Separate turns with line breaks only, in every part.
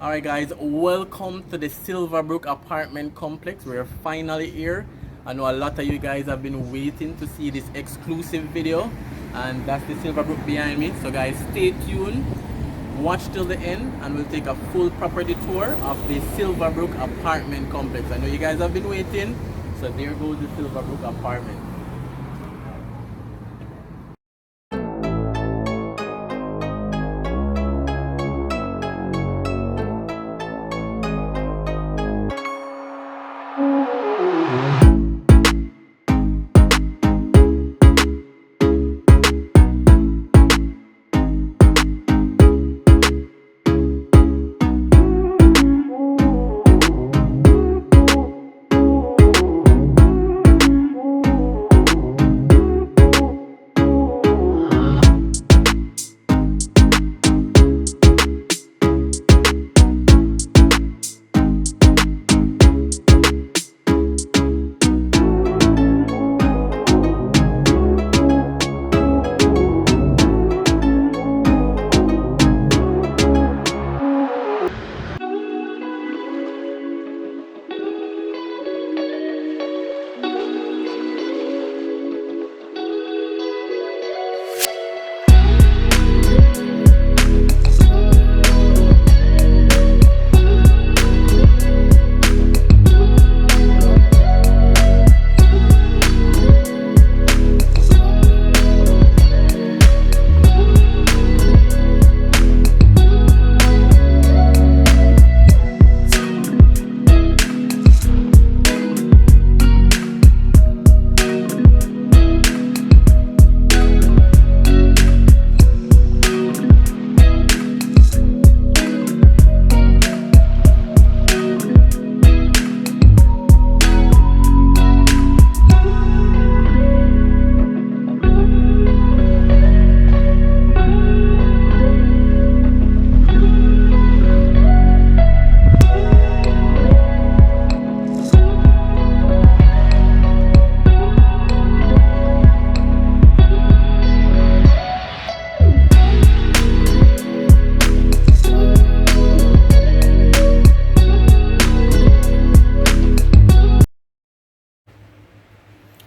Alright guys, welcome to the Silverbrook apartment complex. We're finally here. I know a lot of you guys have been waiting to see this exclusive video, and that's the Silverbrook behind me. So guys, stay tuned, watch till the end, and we'll take a full property tour of the Silverbrook apartment complex. I know you guys have been waiting, so there goes the Silverbrook apartment.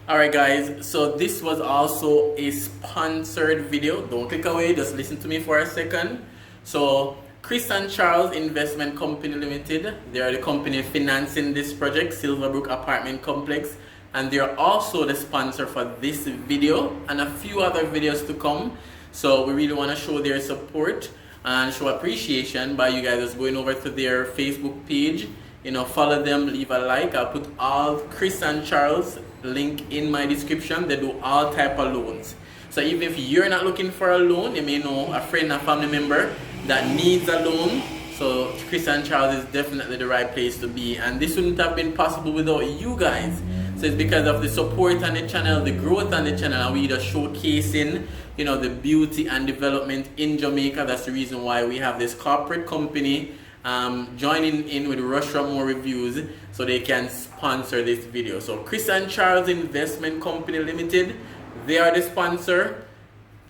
Alright guys, so this was also a sponsored video. Don't click away, just listen to me for a second. So Kris and Charles Investment Company Limited, they are the company financing this project, Silverbrook Apartment Complex, and they are also the sponsor for this video and a few other videos to come. So we really want to show their support and show appreciation by you guys just going over to their Facebook page. Follow them, leave a like. I'll put all Kris and Charles link in my description. They do all type of loans. So even if you're not looking for a loan, you may know a friend or family member that needs a loan. So Kris and Charles is definitely the right place to be. And this wouldn't have been possible without you guys. So it's because of the support on the channel, the growth on the channel, and we just showcasing, the beauty and development in Jamaica. That's the reason why we have this corporate company joining in with Raymore Reviews so they can sponsor this video. So Kris and Charles Investment Company Limited, they are the sponsor.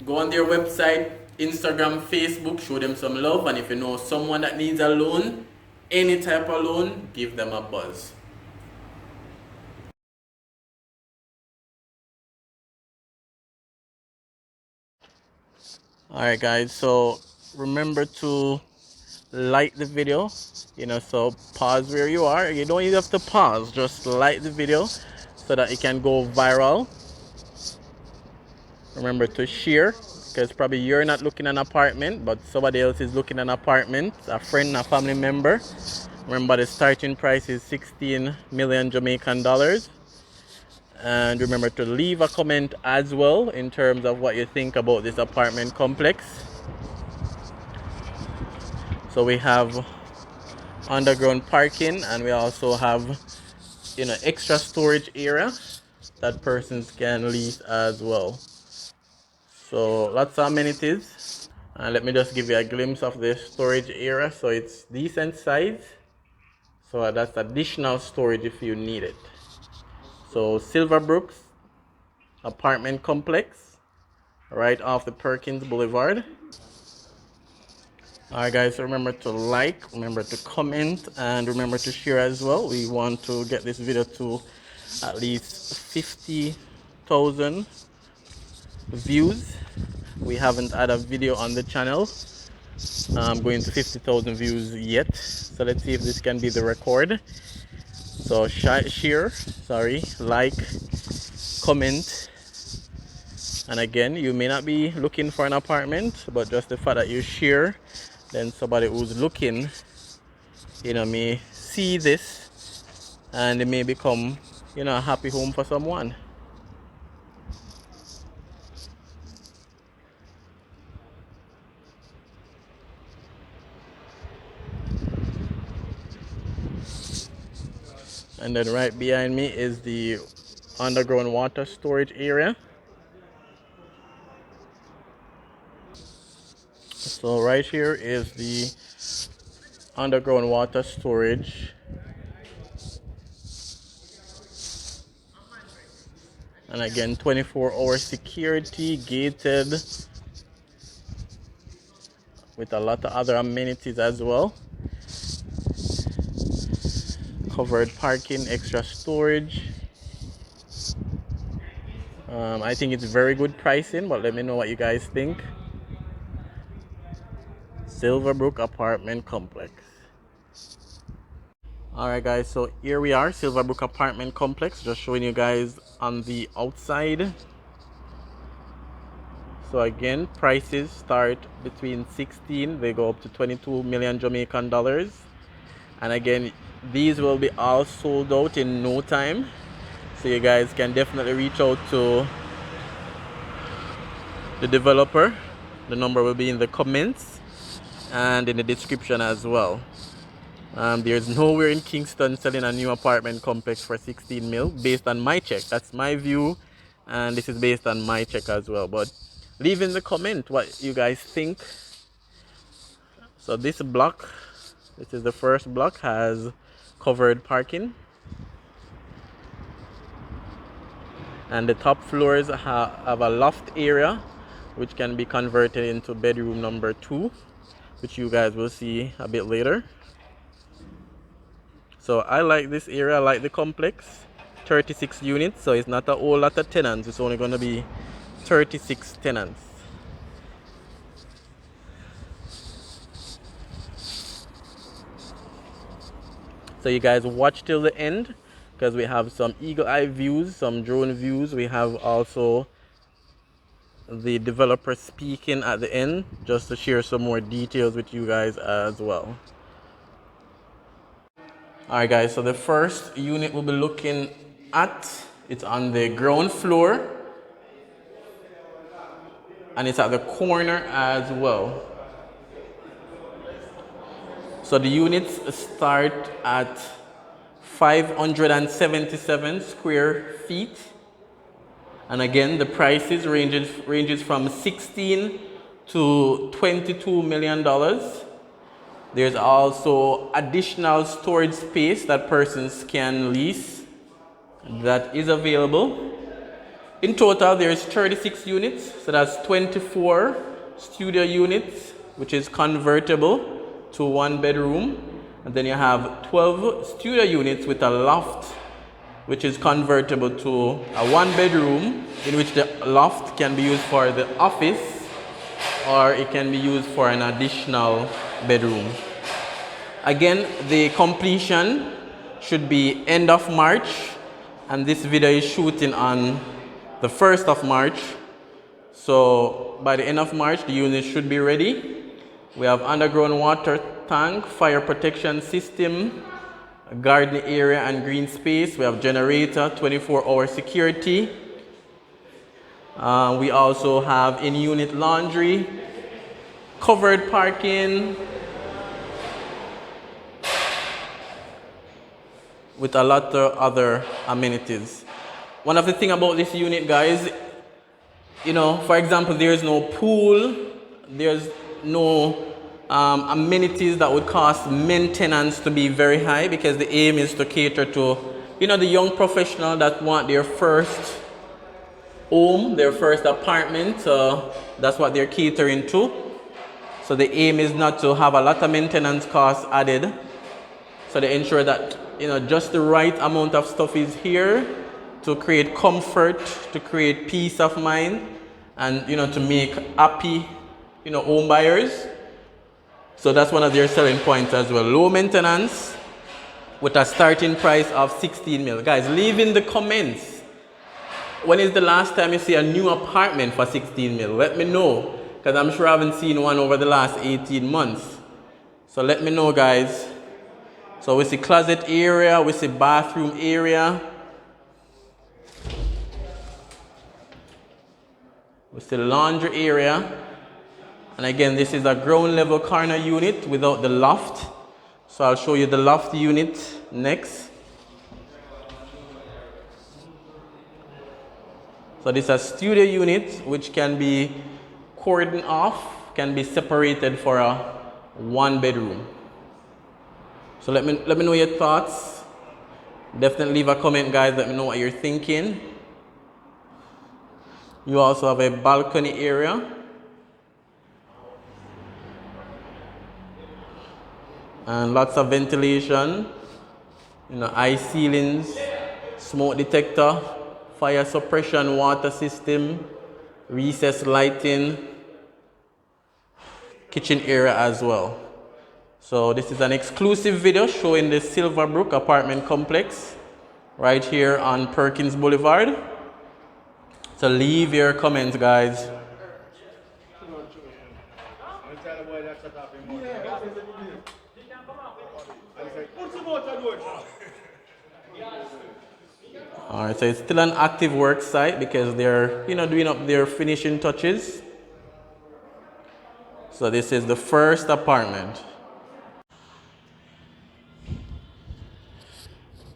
Go on their website, Instagram, Facebook, show them some love, and if you know someone that needs a loan, any type of loan, give them a buzz. Alright guys, so remember to like the video, so pause where you are. You don't even have to pause, just like the video so that it can go viral. Remember to share, because probably you're not looking at an apartment but somebody else is looking at an apartment, a friend, a family member. Remember the starting price is 16 million Jamaican dollars. And remember to leave a comment as well in terms of what you think about this apartment complex. So we have underground parking, and we also have extra storage area that persons can lease as well. So lots of amenities, and let me just give you a glimpse of the storage area. So it's decent size, so that's additional storage if you need it. So Silverbrook's apartment complex right off the Perkins Boulevard. Alright guys, so remember to like, remember to comment, and remember to share as well. We want to get this video to at least 50,000 views. We haven't had a video on the channel going to 50,000 views yet, so let's see if this can be the record. So share, like, comment, and again, you may not be looking for an apartment, but just the fact that you share, then somebody who's looking, may see this and it may become, a happy home for someone. And then right behind me is the underground water storage area. So right here is the underground water storage. And again, 24-hour security, gated, with a lot of other amenities as well. Covered parking, extra storage. I think it's very good pricing, but let me know what you guys think. Silverbrook Apartment Complex. Alright guys, so here we are, Silverbrook Apartment Complex, just showing you guys on the outside. So again, prices start between 16, they go up to 22 million Jamaican dollars. And again, these will be all sold out in no time. So you guys can definitely reach out to the developer. The number will be in the comments and in the description as well. There's nowhere in Kingston selling a new apartment complex for 16 mil based on my check. That's my view, and this is based on my check as well. But leave in the comment what you guys think. So this block, this is the first block, has covered parking. And the top floors have a loft area which can be converted into bedroom number 2, which you guys will see a bit later. So I like this area, I like the complex. 36 units, so it's not a whole lot of tenants, it's only going to be 36 tenants. So you guys watch till the end, because we have some eagle eye views, some drone views. We have also the developer speaking at the end, just to share some more details with you guys as well. Alright guys, so the first unit we'll be looking at, it's on the ground floor, and it's at the corner as well. So the units start at 577 square feet, and again the prices ranges from 16 to 22 million dollars. There's also additional storage space that persons can lease that is available. In total, there's 36 units, so that's 24 studio units, which is convertible to 1 bedroom. And then you have 12 studio units with a loft, which is convertible to a 1 bedroom, in which the loft can be used for the office or it can be used for an additional bedroom. Again, the completion should be end of March, and this video is shooting on the 1st of March. So by the end of March, the unit should be ready. We have underground water tank, fire protection system, a garden area and green space. We have generator, 24-hour security. We also have in-unit laundry, covered parking, with a lot of other amenities. One of the things about this unit, guys, for example, there's no pool, there's no amenities that would cost maintenance to be very high, because the aim is to cater to, the young professional that want their first home, their first apartment. So that's what they're catering to. So the aim is not to have a lot of maintenance costs added. So they ensure that, you know, just the right amount of stuff is here to create comfort, to create peace of mind, and, you know, to make happy, you know, home buyers. So that's one of their selling points as well. Low maintenance with a starting price of 16 mil. Guys, leave in the comments, when is the last time you see a new apartment for 16 mil? Let me know, because I'm sure I haven't seen one over the last 18 months. So let me know, guys. So we see closet area, we see bathroom area. We see laundry area. And again, this is a ground level corner unit without the loft. So I'll show you the loft unit next. So this is a studio unit which can be cordoned off, can be separated for a 1 bedroom. So let me know your thoughts. Definitely leave a comment, guys. Let me know what you're thinking. You also have a balcony area. And lots of ventilation, you know, high ceilings, smoke detector, fire suppression, water system, recessed lighting, kitchen area as well. So this is an exclusive video showing the Silverbrook apartment complex right here on Perkins Boulevard. So leave your comments, guys. Alright, so it's still an active work site because they're, you know, doing up their finishing touches. So this is the first apartment.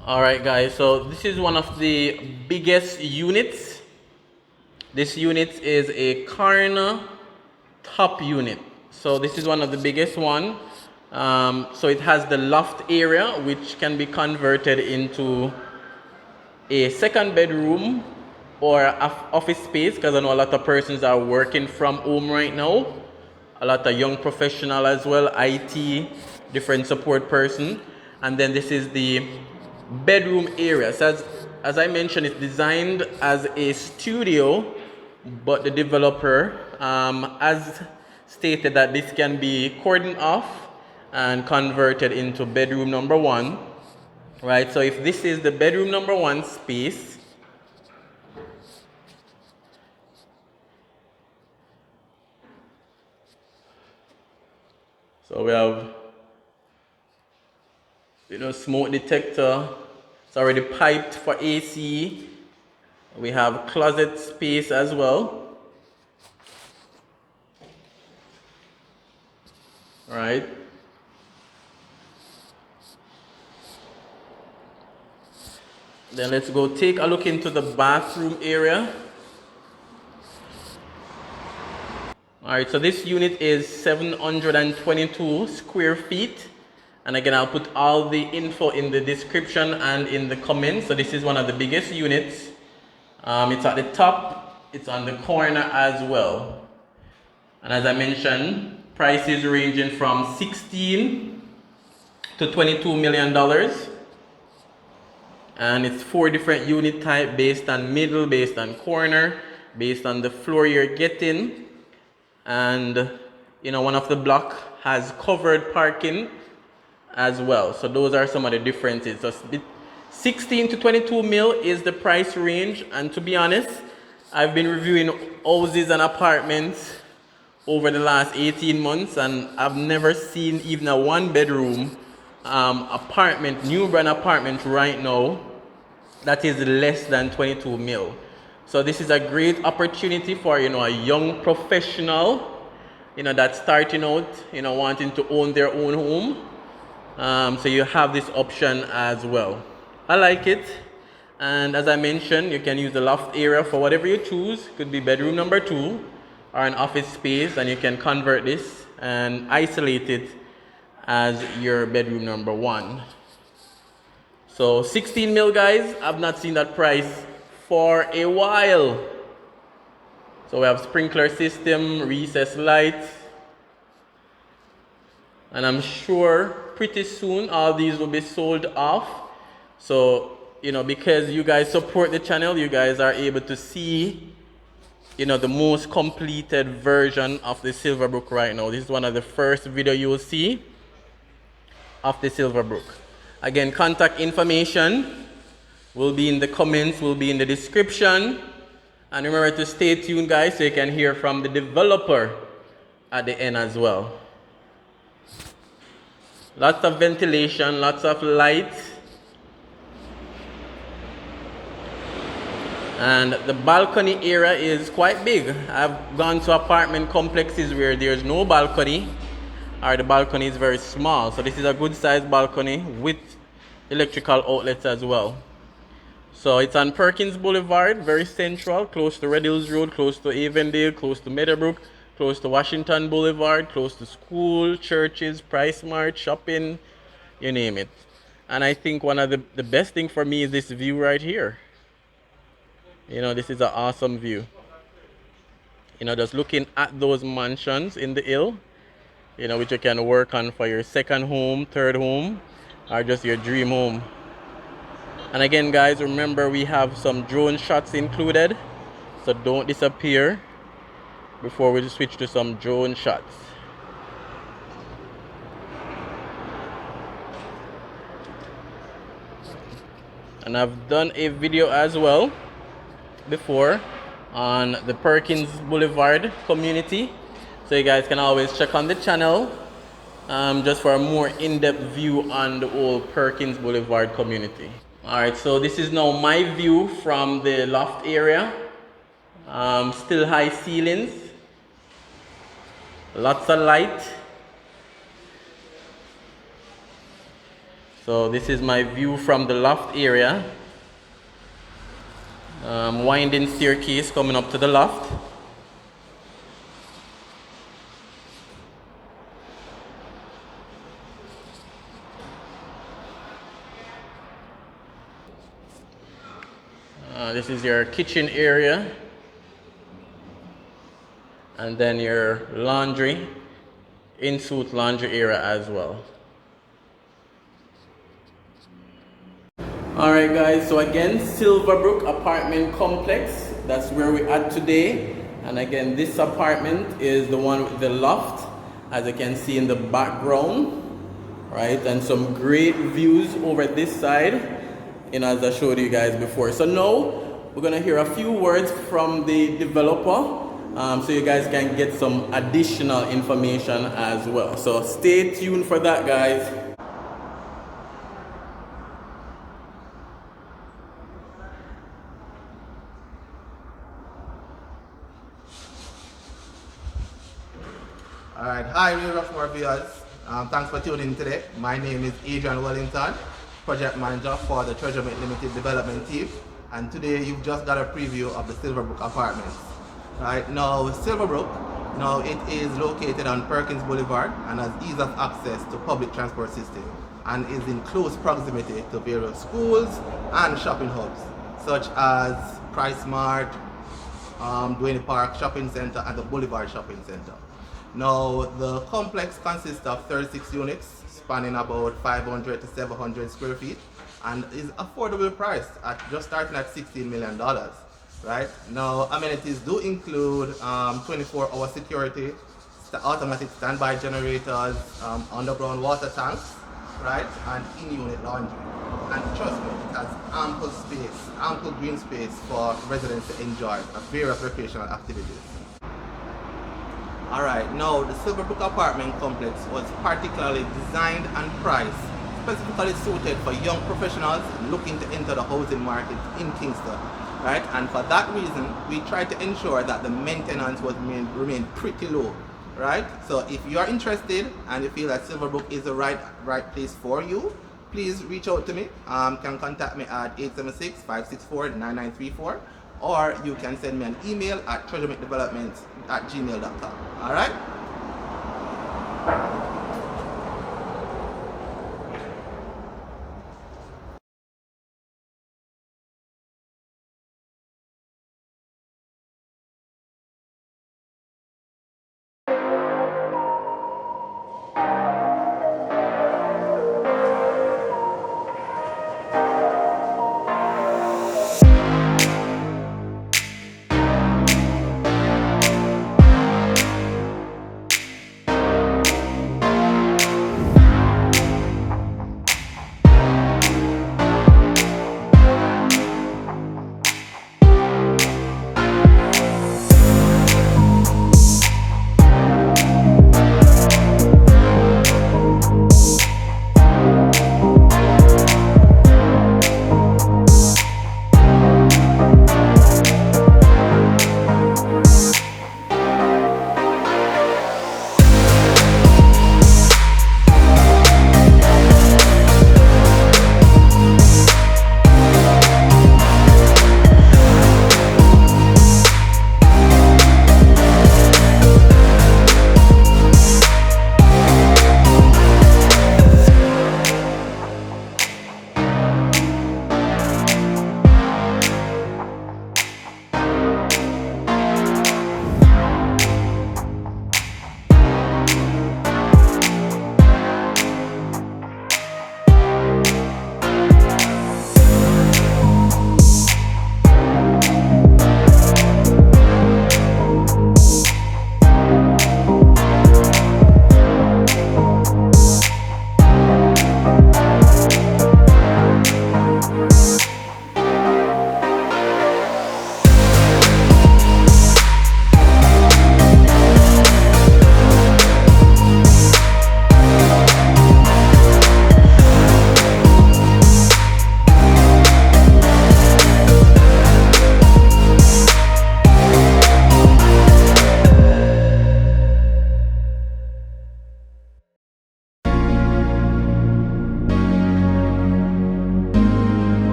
Alright, guys, so this is one of the biggest units. This unit is a corner top unit. So this is one of the biggest one. So it has the loft area which can be converted into a second bedroom or office space, because I know a lot of persons are working from home right now. A lot of young professional as well, IT, different support person. And then this is the bedroom area. So as I mentioned, it's designed as a studio, but the developer has stated that this can be cordoned off and converted into bedroom number 1. Right, so if this is the bedroom number 1 space, so we have, you know, smoke detector. It's already piped for AC. We have closet space as well. All right. Then let's go take a look into the bathroom area. Alright, so this unit is 722 square feet. And again, I'll put all the info in the description and in the comments. So this is one of the biggest units. It's at the top, it's on the corner as well. And as I mentioned, prices ranging from 16 to $22 million. And it's 4 different unit type based on middle, based on corner, based on the floor you're getting. And, you know, one of the block has covered parking as well. So those are some of the differences. So 16 to 22 mil is the price range. And to be honest, I've been reviewing houses and apartments over the last 18 months, and I've never seen even a 1 bedroom apartment, new brand apartment right now that is less than 22 mil. So this is a great opportunity for, you know, a young professional, you know, that's starting out, you know, wanting to own their own home. So you have this option as well. I like it. And as I mentioned, you can use the loft area for whatever you choose. Could be bedroom number 2 or an office space, and you can convert this and isolate it as your bedroom number 1. So 16 mil, guys. I've not seen that price for a while. So we have sprinkler system, recessed lights, And I'm sure pretty soon all these will be sold off. So, you know, because you guys support the channel, you guys are able to see, you know, the most completed version of the Silverbrook right now. This is one of the first video you will see of the Silverbrook. Again, contact information will be in the comments, will be in the description. And remember to stay tuned, guys, so you can hear from the developer at the end as well. Lots of ventilation, lots of light. And the balcony area is quite big. I've gone to apartment complexes where there's no balcony, or the balcony is very small. So this is a good sized balcony with electrical outlets as well. So it's on Perkins Boulevard, very central, close to Red Hills Road, close to Avondale, close to Meadowbrook, close to Washington Boulevard, close to school, churches, Price Mart, shopping, you name it. And I think one of the best thing for me is this view right here. You know, this is an awesome view. You know, just looking at those mansions in the hill, you know, which you can work on for your second home, third home, or just your dream home. And again, guys, remember we have some drone shots included, so don't disappear before we switch to some drone shots. And I've done a video as well before on the Perkins Boulevard community, so you guys can always check on the channel just for a more in-depth view on the whole Perkins Boulevard community. Alright, so this is now my view from the loft area. Still high ceilings, lots of light. So this is my view from the loft area. Winding staircase coming up to the loft. This is your kitchen area, and then your laundry, in-suite laundry area as well. Alright guys, so again, Silverbrook apartment complex, that's where we're at today. And again, this apartment is the one with the loft, as you can see in the background, right? And some great views over this side, you know, as I showed you guys before. So now we're gonna hear a few words from the developer, so you guys can get some additional information as well. So stay tuned for that, guys.
Alright, hi Raymore viewers. Thanks for tuning in today. My name is Adrian Wellington, Project Manager for the Trejumic Limited Development Team. And today you've just got a preview of the Silverbrook Apartments. Right, now Silverbrook, now it is located on Perkins Boulevard and has ease of access to public transport system and is in close proximity to various schools and shopping hubs such as Price Mart, Duane Park Shopping Center and the Boulevard Shopping Center. Now, the complex consists of 36 units spanning about 500 to 700 square feet and is affordably priced at just starting at $16 million. Right? Now, amenities do include 24-hour security, automatic standby generators, underground water tanks, right? And in-unit laundry. And trust me, it has ample space, ample green space for residents to enjoy various recreational activities. Alright, now the Silverbrook apartment complex was particularly designed and priced specifically suited for young professionals looking to enter the housing market in Kingston. Right? And for that reason, we try to ensure that the maintenance would remain pretty low. Right? So if you are interested and you feel that Silverbrook is the right place for you, please reach out to me. You can contact me at 876-564-9934. Or you can send me an email at trejumicdevelopment@gmail.com. Alright?